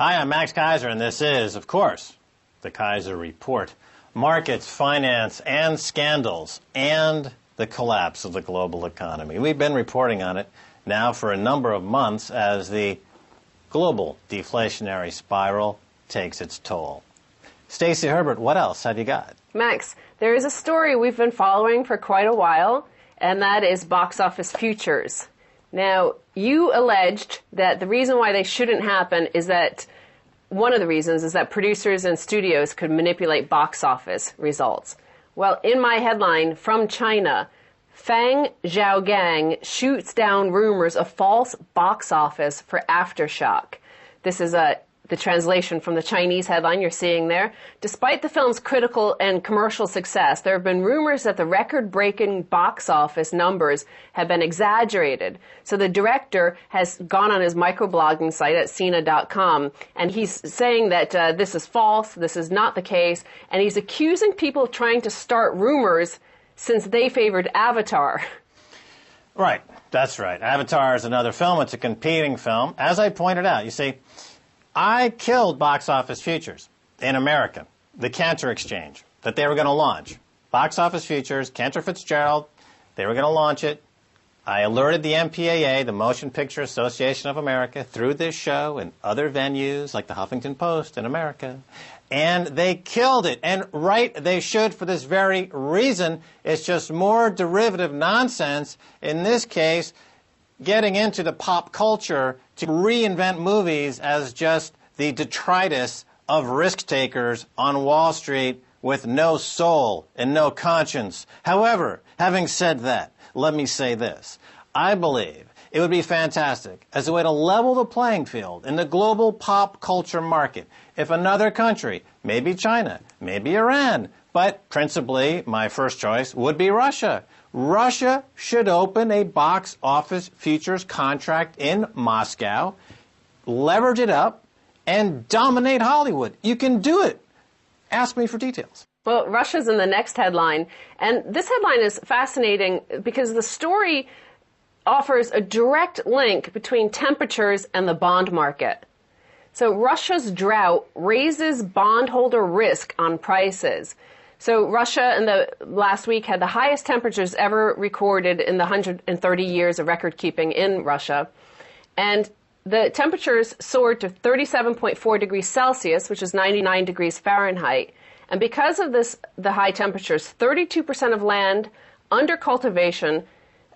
Hi, I'm Max Keiser, and this is, of course, the Keiser Report. Markets, finance, and scandals, and the collapse of the global economy. We've been reporting on it now for a number of months as the global deflationary spiral takes its toll. Stacy Herbert, what else have you got? Max, there is a story we've been following for quite a while, and that is box office futures. Now, you alleged that the reason why they shouldn't happen is that one of the reasons is that producers and studios could manipulate box office results. Well, in my headline, from China, Fang Zhaogang shoots down rumors of false box office for Aftershock. This is the translation from the Chinese headline you're seeing there. Despite the film's critical and commercial success, there have been rumors that the record-breaking box office numbers have been exaggerated. So the director has gone on his microblogging site at Sina.com, and he's saying that this is false, this is not the case, and he's accusing people of trying to start rumors since they favored Avatar. Right, that's right. Avatar is another film. It's a competing film. As I pointed out, you see, I killed box office futures in America, the Cantor Exchange, that they were going to launch. Box office futures, Cantor Fitzgerald, they were going to launch it. I alerted the MPAA, the Motion Picture Association of America, through this show and other venues like the Huffington Post in America. And they killed it. And right, they should for this very reason. It's just more derivative nonsense. In this case, getting into the pop culture to reinvent movies as just the detritus of risk-takers on Wall Street with no soul and no conscience. However, having said that, let me say this. I believe it would be fantastic as a way to level the playing field in the global pop culture market if another country, maybe China, maybe Iran, but principally my first choice would be Russia. Russia should open a box office futures contract in Moscow, leverage it up, and dominate Hollywood. You can do it. Ask me for details. Well, Russia's in the next headline, and this headline is fascinating because the story offers a direct link between temperatures and the bond market. So Russia's drought raises bondholder risk on prices. So Russia in the last week had the highest temperatures ever recorded in the 130 years of record keeping in Russia. And the temperatures soared to 37.4 degrees Celsius, which is 99 degrees Fahrenheit. And because of this, the high temperatures, 32% of land under cultivation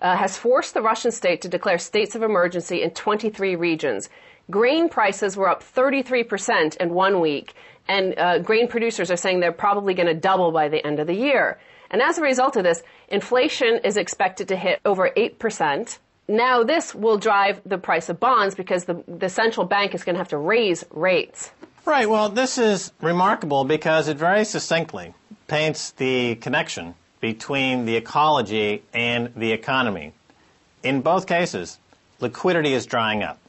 has forced the Russian state to declare states of emergency in 23 regions. Grain prices were up 33% in 1 week. And grain producers are saying they're probably going to double by the end of the year. And as a result of this, inflation is expected to hit over 8%. Now this will drive the price of bonds because the central bank is going to have to raise rates. Right. Well, this is remarkable because it very succinctly paints the connection between the ecology and the economy. In both cases, liquidity is drying up.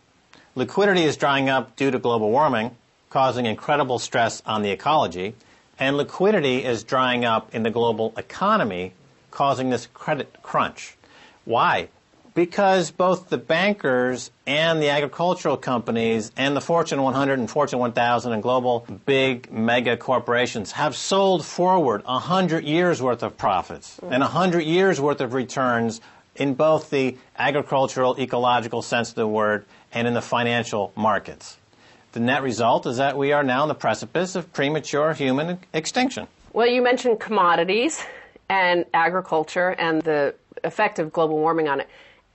Liquidity is drying up due to global warming, causing incredible stress on the ecology, and liquidity is drying up in the global economy, causing this credit crunch. Why? Because both the bankers and the agricultural companies and the Fortune 100 and Fortune 1000 and global big mega corporations have sold forward 100 years worth of profits and 100 years worth of returns in both the agricultural, ecological sense of the word and in the financial markets. The net result is that we are now on the precipice of premature human extinction. Well, you mentioned commodities and agriculture and the effect of global warming on it,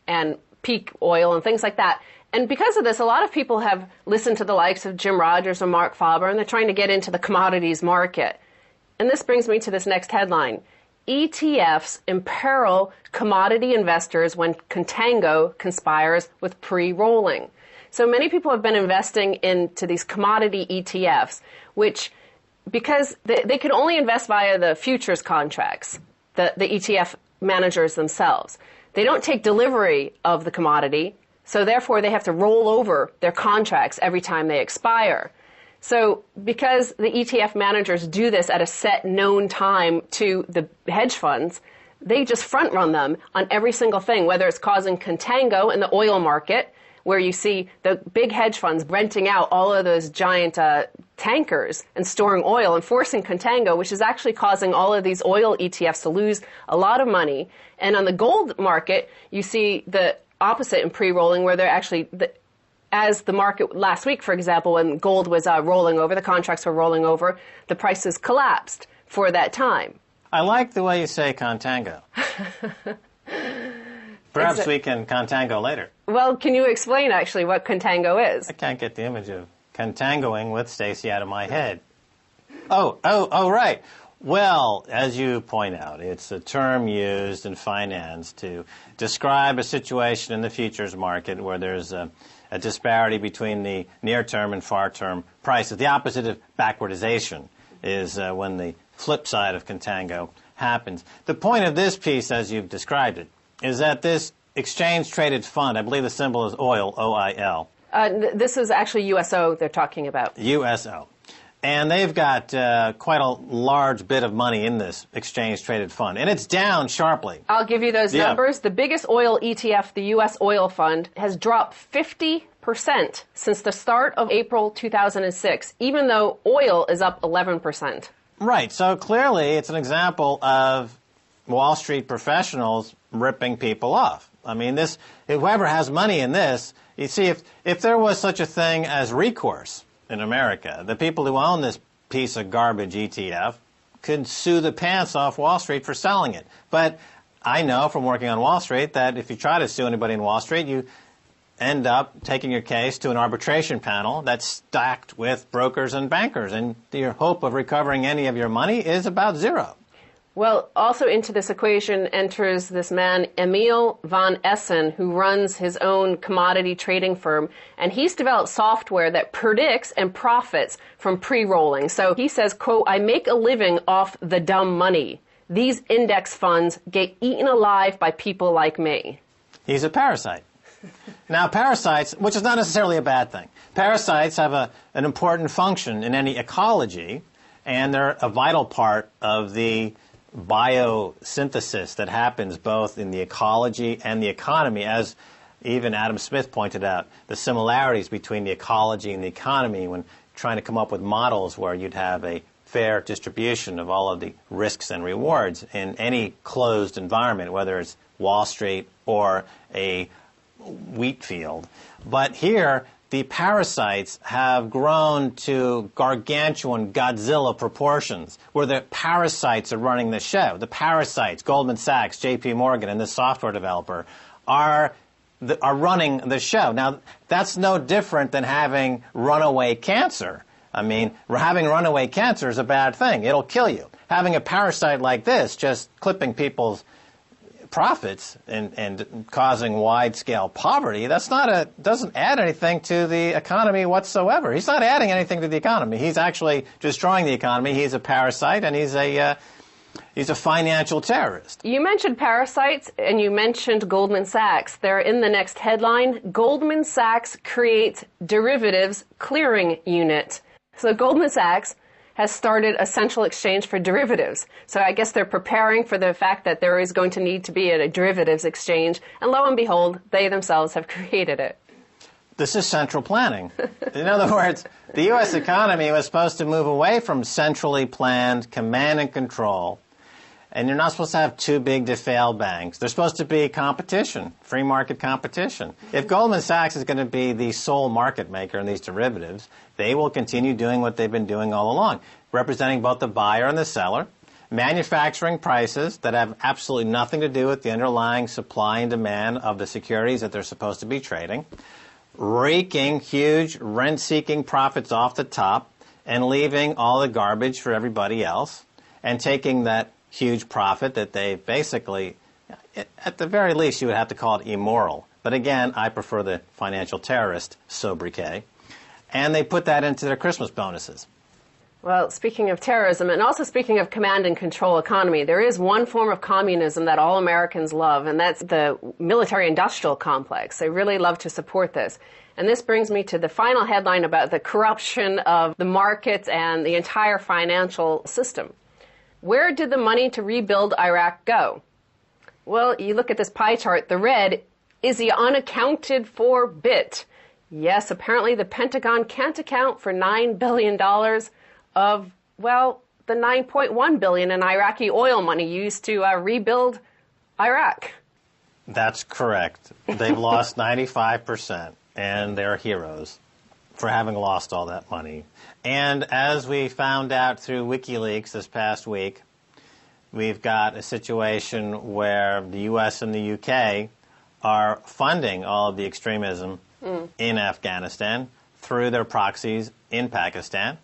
and peak oil and things like that. And because of this, a lot of people have listened to the likes of Jim Rogers or Mark Faber, and they're trying to get into the commodities market. And this brings me to this next headline. ETFs imperil commodity investors when contango conspires with pre-rolling. So many people have been investing into these commodity ETFs, which, because they could only invest via the futures contracts, the ETF managers themselves. They don't take delivery of the commodity, so therefore they have to roll over their contracts every time they expire. So because the ETF managers do this at a set known time to the hedge funds, they just front run them on every single thing, whether it's causing contango in the oil market, where you see the big hedge funds renting out all of those giant tankers and storing oil and forcing contango, which is actually causing all of these oil ETFs to lose a lot of money. And on the gold market, you see the opposite in pre-rolling, where they're actually, as the market last week, for example, when gold was rolling over, the contracts were rolling over, the prices collapsed for that time. I like the way you say contango. Perhaps we can contango later. Well, can you explain actually what contango is? I can't get the image of contangoing with Stacy out of my head. Oh, right. Well, as you point out, it's a term used in finance to describe a situation in the futures market where there's a disparity between the near-term and far-term prices. The opposite of backwardization is when the flip side of contango happens. The point of this piece, as you've described it, is that this exchange-traded fund, I believe the symbol is OIL, O-I-L. This is actually USO they're talking about. USO. And they've got quite a large bit of money in this exchange-traded fund. And it's down sharply. I'll give you those numbers. The biggest oil ETF, the U.S. Oil Fund, has dropped 50% since the start of April 2006, even though oil is up 11%. Right. So clearly it's an example of Wall Street professionals ripping people off. I mean, whoever has money in this, you see, if there was such a thing as recourse in America, the people who own this piece of garbage ETF could sue the pants off Wall Street for selling it. But I know from working on Wall Street that if you try to sue anybody in Wall Street, you end up taking your case to an arbitration panel that's stacked with brokers and bankers, and your hope of recovering any of your money is about zero. Well, also into this equation enters this man, Emil von Essen, who runs his own commodity trading firm, and he's developed software that predicts and profits from pre-rolling. So he says, quote, "I make a living off the dumb money. These index funds get eaten alive by people like me." He's a parasite. Now, parasites, which is not necessarily a bad thing, parasites have an important function in any ecology, and they're a vital part of the biosynthesis that happens both in the ecology and the economy, as even Adam Smith pointed out, the similarities between the ecology and the economy when trying to come up with models where you'd have a fair distribution of all of the risks and rewards in any closed environment, whether it's Wall Street or a wheat field. But here, the parasites have grown to gargantuan Godzilla proportions, where the parasites are running the show. The parasites, Goldman Sachs, J.P. Morgan, and this software developer are running the show. Now, that's no different than having runaway cancer. I mean, having runaway cancer is a bad thing. It'll kill you. Having a parasite like this just clipping people's profits and causing wide-scale poverty, doesn't add anything to the economy whatsoever. He's not adding anything to the economy. He's actually destroying the economy. He's a parasite, and he's a financial terrorist. You mentioned parasites, and you mentioned Goldman Sachs. They're in the next headline. Goldman Sachs creates derivatives clearing unit. So Goldman Sachs has started a central exchange for derivatives. So I guess they're preparing for the fact that there is going to need to be a derivatives exchange, and lo and behold, they themselves have created it. This is central planning. In other words, the U.S. economy was supposed to move away from centrally planned command and control, and you're not supposed to have too big to fail banks. There's supposed to be competition, free market competition. If Goldman Sachs is going to be the sole market maker in these derivatives, they will continue doing what they've been doing all along, representing both the buyer and the seller, manufacturing prices that have absolutely nothing to do with the underlying supply and demand of the securities that they're supposed to be trading, raking huge rent-seeking profits off the top and leaving all the garbage for everybody else, and taking that huge profit that they basically, at the very least, you would have to call it immoral. But again, I prefer the financial terrorist sobriquet. And they put that into their Christmas bonuses. Well, speaking of terrorism, and also speaking of command and control economy, there is one form of communism that all Americans love, and that's the military-industrial complex. They really love to support this. And this brings me to the final headline about the corruption of the markets and the entire financial system. Where did the money to rebuild Iraq go? Well, you look at this pie chart, the red is the unaccounted for bit. Yes, apparently the Pentagon can't account for $9 billion of, well, the $9.1 billion in Iraqi oil money used to rebuild Iraq. That's correct. They've lost 95%, and they're heroes for having lost all that money. And as we found out through WikiLeaks this past week, we've got a situation where the U.S. and the U.K. are funding all of the extremism in Afghanistan through their proxies in Pakistan,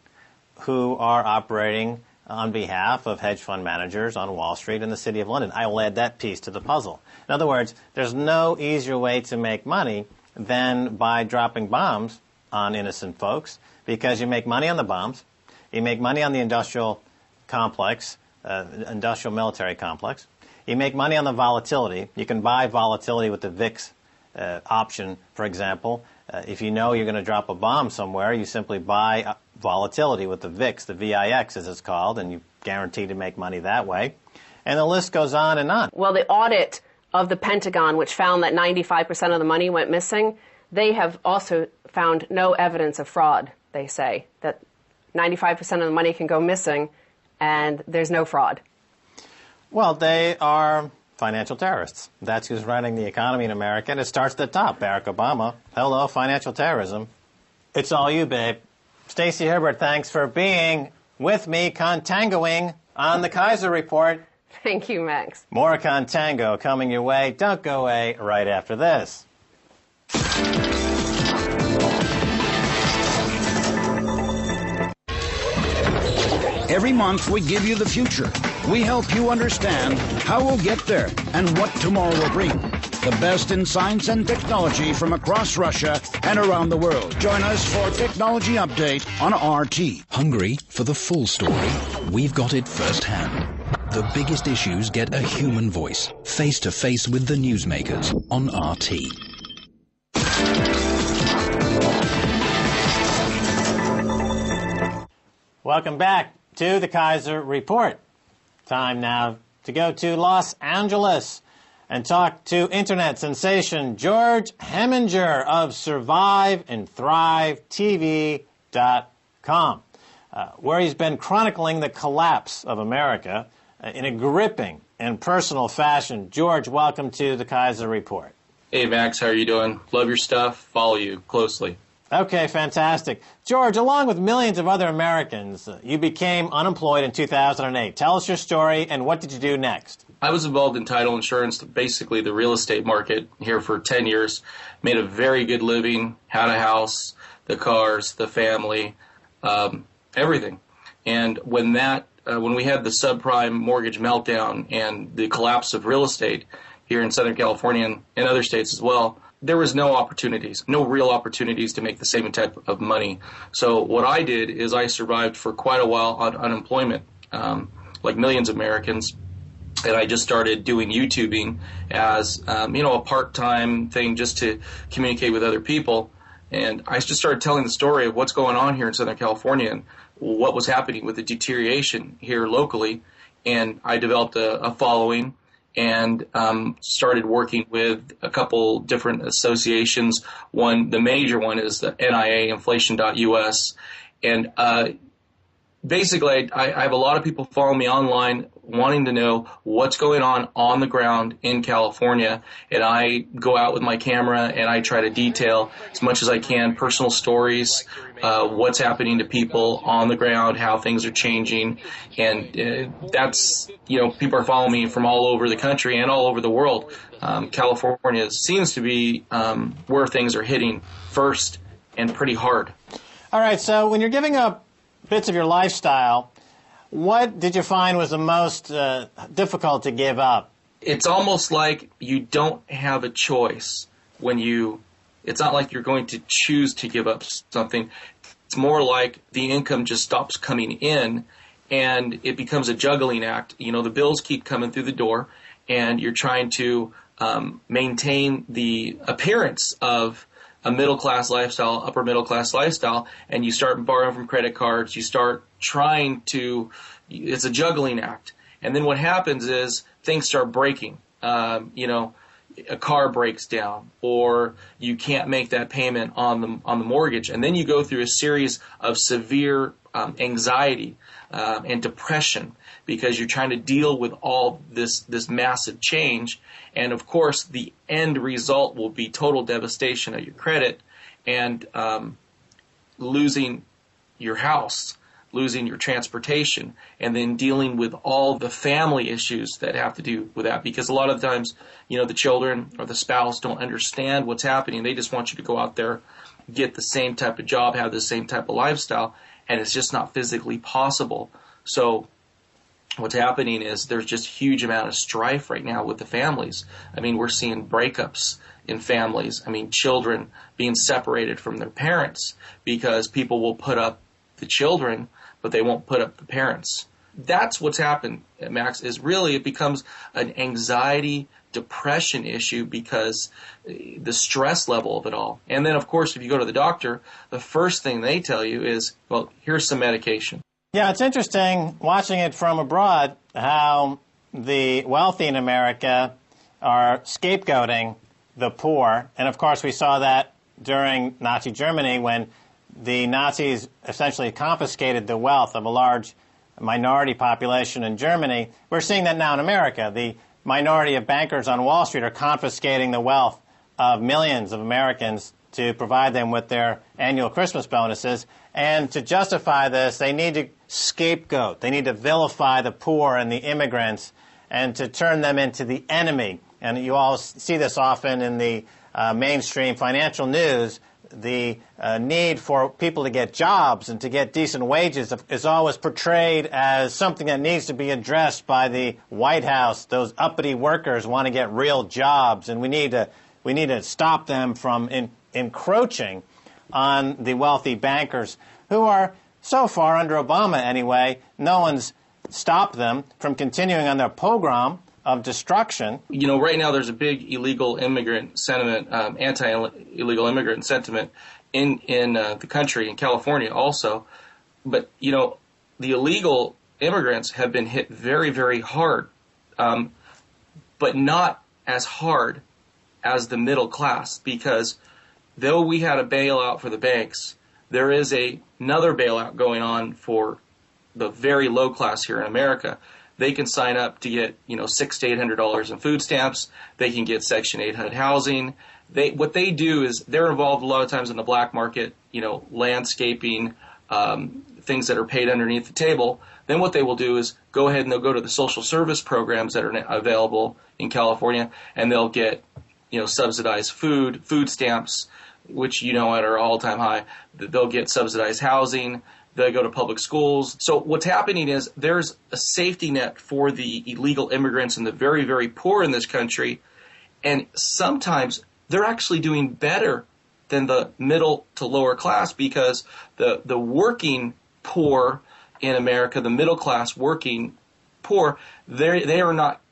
who are operating on behalf of hedge fund managers on Wall Street and the City of London. I will add that piece to the puzzle. In other words, there's no easier way to make money than by dropping bombs on innocent folks, because you make money on the bombs, you make money on the industrial complex, industrial military complex, you make money on the volatility. You can buy volatility with the VIX option, for example. If you know you're going to drop a bomb somewhere, you simply buy volatility with the VIX, the VIX as it's called, and you're guaranteed to make money that way. And the list goes on and on. Well, the audit of the Pentagon, which found that 95% of the money went missing, they have also found no evidence of fraud, they say. That 95% of the money can go missing, and there's no fraud. Well, they are financial terrorists. That's who's running the economy in America, and it starts at the top. Barack Obama. Hello, financial terrorism. It's all you, babe. Stacy Herbert, thanks for being with me, contangoing on the Keiser Report. Thank you, Max. More contango coming your way. Don't go away right after this. Every month we give you the future. We help you understand how we'll get there and what tomorrow will bring. The best in science and technology from across Russia and around the world. Join us for Technology Update on RT. Hungry for the full story? We've got it firsthand. The biggest issues get a human voice, face to face with the newsmakers on RT. Welcome back to the Keiser Report. Time now to go to Los Angeles and talk to internet sensation George Heminger of SurviveAndThriveTV.com, where he's been chronicling the collapse of America in a gripping and personal fashion. George, welcome to the Keiser Report. Hey, Max, how are you doing? Love your stuff. Follow you closely. Okay, fantastic. George, along with millions of other Americans, you became unemployed in 2008. Tell us your story, and what did you do next? I was involved in title insurance, basically the real estate market, here for 10 years. Made a very good living, had a house, the cars, the family, everything. And when we had the subprime mortgage meltdown and the collapse of real estate here in Southern California and in other states as well, there was no opportunities, no real opportunities to make the same type of money. So what I did is I survived for quite a while on unemployment, like millions of Americans. And I just started doing YouTubing as, a part-time thing just to communicate with other people. And I just started telling the story of what's going on here in Southern California and what was happening with the deterioration here locally. And I developed a following and started working with a couple different associations. The major one is the NIA, inflation.us. And basically, I have a lot of people following me online wanting to know what's going on the ground in California. And I go out with my camera and I try to detail as much as I can personal stories, what's happening to people on the ground, how things are changing. And that's, people are following me from all over the country and all over the world. California seems to be where things are hitting first and pretty hard. All right, so when you're giving up bits of your lifestyle, what did you find was the most difficult to give up? It's almost like you don't have a choice it's not like you're going to choose to give up something. It's more like the income just stops coming in and it becomes a juggling act. The bills keep coming through the door and you're trying to maintain the appearance of a middle-class lifestyle, upper middle-class lifestyle, and you start borrowing from credit cards, you start it's a juggling act. And then what happens is things start breaking. a car breaks down, or you can't make that payment on the mortgage, and then you go through a series of severe anxiety and depression because you're trying to deal with all this massive change, and of course the end result will be total devastation of your credit and losing your house, losing your transportation, and then dealing with all the family issues that have to do with that. Because a lot of the times, the children or the spouse don't understand what's happening. They just want you to go out there, get the same type of job, have the same type of lifestyle, and it's just not physically possible. So what's happening is there's just huge amount of strife right now with the families. I mean, we're seeing breakups in families. I mean, children being separated from their parents because people will put up the children, but they won't put up the parents. That's what's happened, Max, is really it becomes an anxiety, depression issue because the stress level of it all. And then, of course, if you go to the doctor, the first thing they tell you is, well, here's some medication. Yeah, it's interesting watching it from abroad how the wealthy in America are scapegoating the poor. And, of course, we saw that during Nazi Germany when the Nazis essentially confiscated the wealth of a large minority population in Germany. We're seeing that now in America. The minority of bankers on Wall Street are confiscating the wealth of millions of Americans to provide them with their annual Christmas bonuses. And to justify this, they need to scapegoat. They need to vilify the poor and the immigrants and to turn them into the enemy. And you all see this often in the mainstream financial news. The need for people to get jobs and to get decent wages is always portrayed as something that needs to be addressed by the White House. Those uppity workers want to get real jobs, and we need to stop them from encroaching on the wealthy bankers who are, so far under Obama anyway, no one's stopped them from continuing on their pogrom of destruction. Right now there's a big illegal immigrant sentiment, anti-illegal immigrant sentiment in the country, in California also. But, the illegal immigrants have been hit very, very hard, but not as hard as the middle class, because though we had a bailout for the banks, there is another bailout going on for the very low class here in America. They can sign up to get, $600 to $800 in food stamps. They can get Section 8 HUD housing. What they do is they're involved a lot of times in the black market, landscaping, things that are paid underneath the table. Then what they will do is go ahead and they'll go to the social service programs that are available in California, and they'll get, subsidized food stamps, which at our all-time high. They'll get subsidized housing. They go to public schools. So what's happening is there's a safety net for the illegal immigrants and the very, very poor in this country. And sometimes they're actually doing better than the middle to lower class because the working poor in America, the middle class working poor, they are not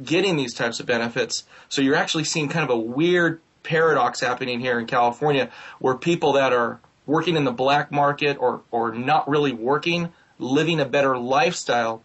getting these types of benefits. So you're actually seeing kind of a weird paradox happening here in California where people that are working in the black market or not really working, living a better lifestyle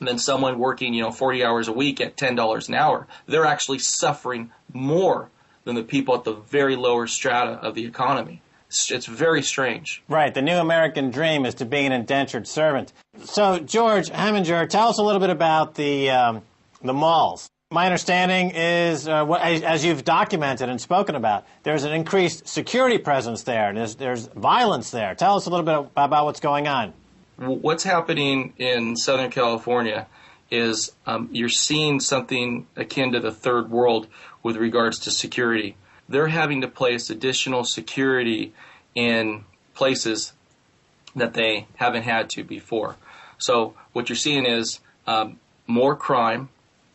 than someone working, 40 hours a week at $10 an hour. They're actually suffering more than the people at the very lower strata of the economy. It's very strange. Right. The new American dream is to be an indentured servant. So, George Heminger, tell us a little bit about the malls. My understanding is, as you've documented and spoken about, there's an increased security presence there, and there's violence there. Tell us a little bit about what's going on. What's happening in Southern California is you're seeing something akin to the third world with regards to security. They're having to place additional security in places that they haven't had to before. So what you're seeing is more crime,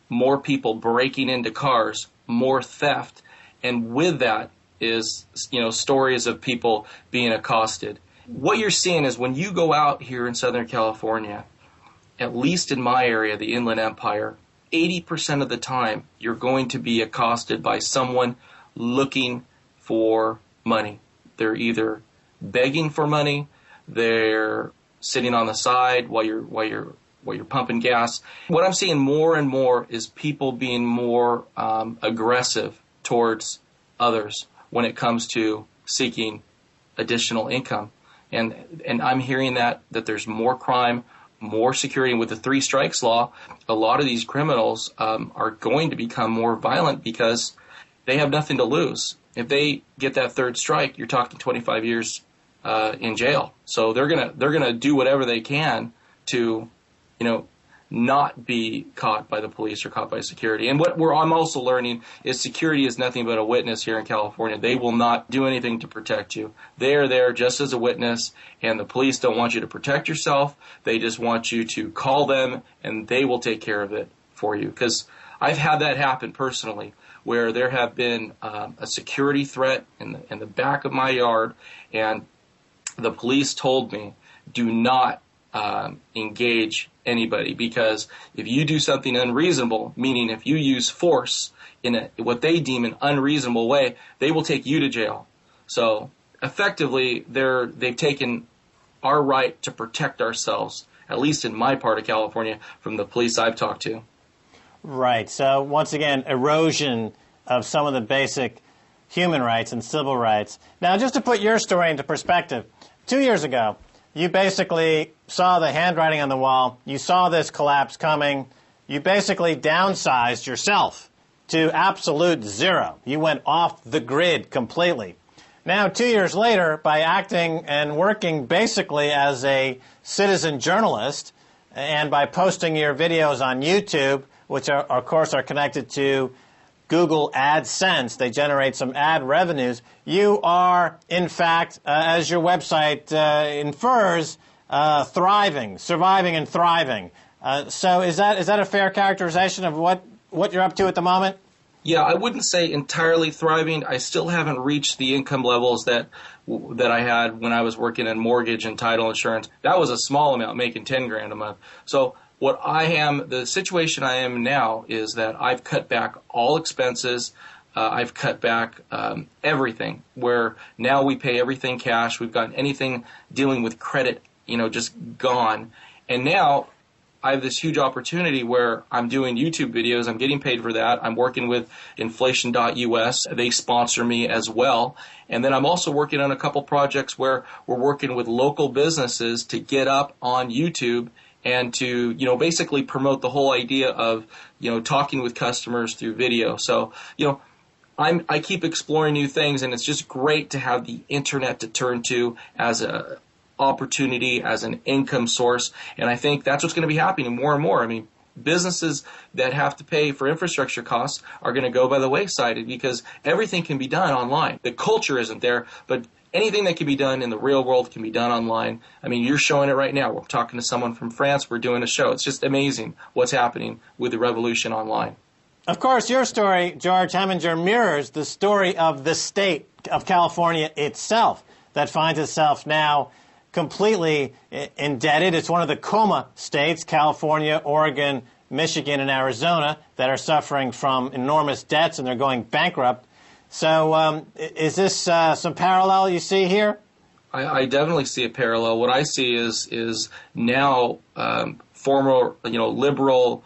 more people breaking into cars, more theft, and with that is, stories of people being accosted. What you're seeing is when you go out here in Southern California, at least in my area, the Inland Empire, 80% of the time you're going to be accosted by someone looking for money. They're either begging for money, they're sitting on the side while you're while you're pumping gas. What I'm seeing more and more is people being more aggressive towards others when it comes to seeking additional income. And I'm hearing that there's more crime, more security. And with the 3 strikes law, a lot of these criminals are going to become more violent because they have nothing to lose. If they get that 3rd strike, you're talking 25 years in jail. So they're gonna do whatever they can to, not be caught by the police or caught by security. And I'm also learning is security is nothing but a witness here in California. They will not do anything to protect you. They are there just as a witness, and the police don't want you to protect yourself. They just want you to call them, and they will take care of it for you. Because I've had that happen personally, where there have been a security threat in the back of my yard, and the police told me, do not engage anybody, because if you do something unreasonable, meaning if you use force in what they deem an unreasonable way, they will take you to jail. So effectively, they've taken our right to protect ourselves, at least in my part of California, from the police I've talked to. Right. So once again, erosion of some of the basic human rights and civil rights. Now, just to put your story into perspective, 2 years ago, you basically saw the handwriting on the wall. You saw this collapse coming. You basically downsized yourself to absolute zero. You went off the grid completely. Now, 2 years later, by acting and working basically as a citizen journalist and by posting your videos on YouTube, which are, of course, are connected to Google AdSense, they generate some ad revenues, you are, in fact, as your website infers, thriving, surviving and thriving. So is that a fair characterization of what you're up to at the moment? Yeah, I wouldn't say entirely thriving. I still haven't reached the income levels that I had when I was working in mortgage and title insurance. That was a small amount, making $10,000 a month. So the situation I am now is that I've cut back all expenses. I've cut back everything, where now we pay everything cash. We've gotten anything dealing with credit, just gone. And now I have this huge opportunity where I'm doing YouTube videos. I'm getting paid for that. I'm working with inflation.us. They sponsor me as well. And then I'm also working on a couple projects where we're working with local businesses to get up on YouTube and to, basically promote the whole idea of, talking with customers through video. So, I keep exploring new things, and it's just great to have the internet to turn to as a opportunity, as an income source. And I think that's what's going to be happening more and more. I mean, businesses that have to pay for infrastructure costs are going to go by the wayside because everything can be done online. The culture isn't there, but anything that can be done in the real world can be done online. I mean, you're showing it right now. We're talking to someone from France. We're doing a show. It's just amazing what's happening with the revolution online. Of course, your story, George Heminger, mirrors the story of the state of California itself that finds itself now completely indebted. It's one of the coma states, California, Oregon, Michigan, and Arizona, that are suffering from enormous debts and they're going bankrupt. So is this some parallel you see here? I definitely see a parallel. What I see is now former liberal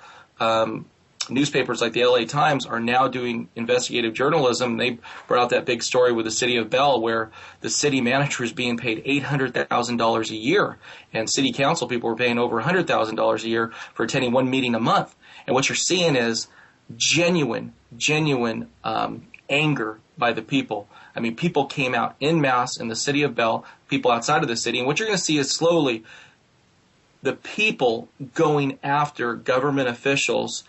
newspapers like the LA Times are now doing investigative journalism. They brought out that big story with the city of Bell where the city manager is being paid $800,000 a year, and city council people are paying over $100,000 a year for attending one meeting a month. And what you're seeing is genuine anger by the people. I mean, people came out en masse in the city of Bell, people outside of the city, and what you're going to see is slowly the people going after government officials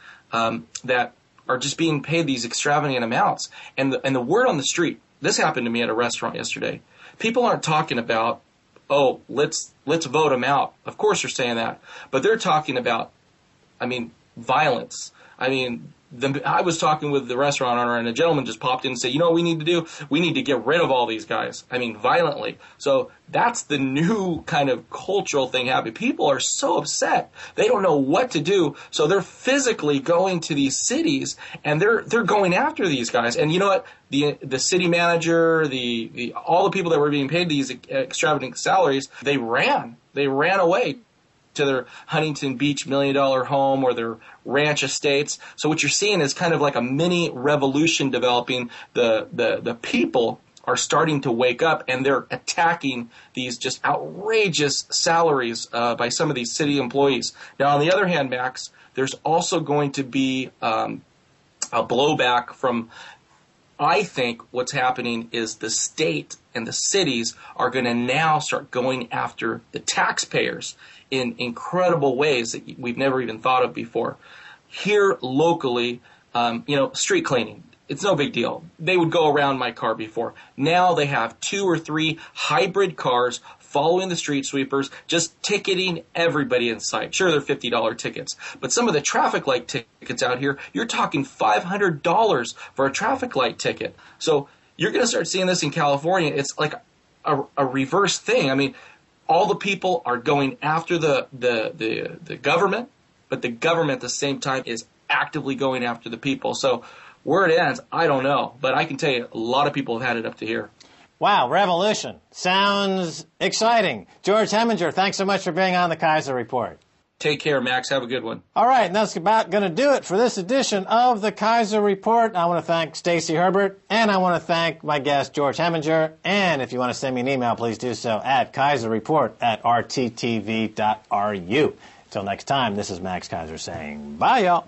that are just being paid these extravagant amounts. And the word on the street, this happened to me at a restaurant yesterday. People aren't talking about, oh, let's vote them out. Of course they're saying that. But they're talking about, violence. I was talking with the restaurant owner, and a gentleman just popped in and said, you know what we need to do? We need to get rid of all these guys. Violently. So that's the new kind of cultural thing happening. People are so upset. They don't know what to do. So they're physically going to these cities, and they're going after these guys. And you know what? The city manager, all the people that were being paid these extravagant salaries, they ran away. to their Huntington Beach $1 million home or their ranch estates. So what you're seeing is kind of like a mini revolution developing. The people are starting to wake up, and they're attacking these just outrageous salaries by some of these city employees. Now, on the other hand, Max, there's also going to be a blowback from, I think what's happening is the state and the cities are going to now start going after the taxpayers in incredible ways that we've never even thought of before. Here locally, street cleaning. It's no big deal. They would go around my car before. Now they have 2 or 3 hybrid cars following the street sweepers, just ticketing everybody in sight. Sure, they're $50 tickets. But some of the traffic light tickets out here, you're talking $500 for a traffic light ticket. So you're going to start seeing this in California. It's like a reverse thing. I mean, all the people are going after the government, but the government at the same time is actively going after the people. So where it ends, I don't know. But I can tell you, a lot of people have had it up to here. Wow, revolution. Sounds exciting. George Heminger, thanks so much for being on the Keiser Report. Take care, Max. Have a good one. All right, and that's about going to do it for this edition of the Keiser Report. I want to thank Stacy Herbert, and I want to thank my guest, George Heminger. And if you want to send me an email, please do so at keiserreport@rttv.ru. Until next time, this is Max Keiser saying bye, y'all.